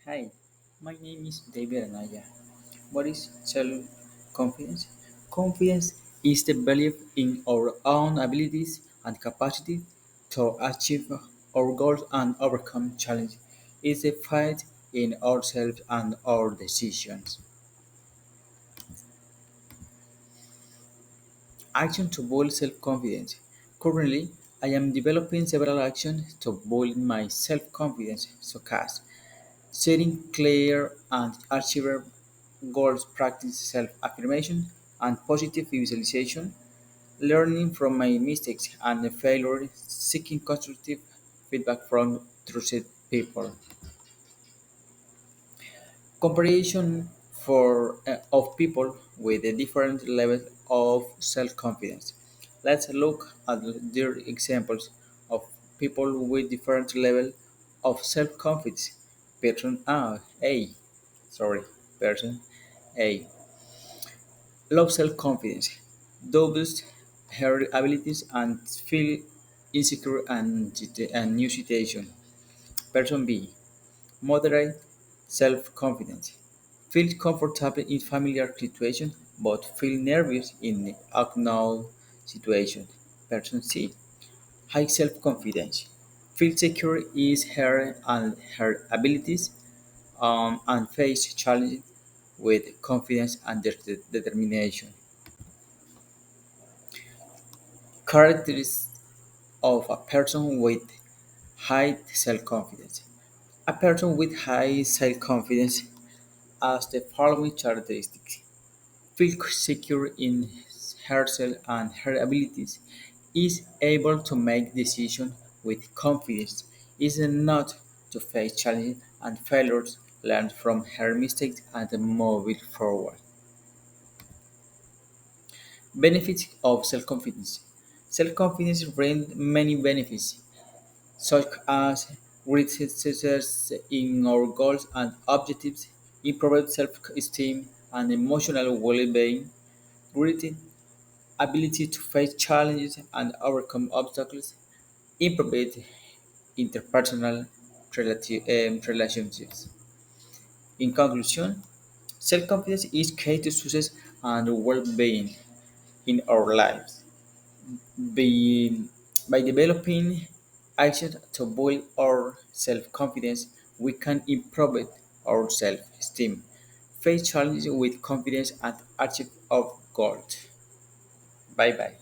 Hi, my name is David Anaya. What is self confidence? Confidence is the belief in our own abilities and capacity to achieve our goals and overcome challenges. It's a faith in ourselves and our decisions. Action to build self confidence. Currently, I am developing several actions to build my self confidence, such as setting clear and achievable goals, practice self-affirmation and positive visualization, learning from my mistakes and failures, seeking constructive feedback from trusted people. Comparison of people with a different level of self-confidence. Let's look at their examples of people with different level of self-confidence. Person A, sorry, person A. Low self-confidence, doubles her abilities and feel insecure and new situation. Person B. Moderate self-confidence. Feel comfortable in familiar situations but feel nervous in unknown situations. Person C. High self-confidence. Feel secure in her and her abilities and face challenges with confidence and determination. Characteristics of a person with high self-confidence. A person with high self-confidence has the following characteristics: feel secure in herself and her abilities, is able to make decisions with confidence, is not to face challenges and failures, learn from her mistakes and move it forward. Benefits of self-confidence. Self-confidence brings many benefits, such as great success in our goals and objectives, improved self-esteem and emotional well-being, great ability to face challenges and overcome obstacles, improved interpersonal relationships. In conclusion, self-confidence is key to success and well-being in our lives. By, by developing actions to build our self-confidence, we can improve our self-esteem, face challenges with confidence, and achieve our goals. Bye bye.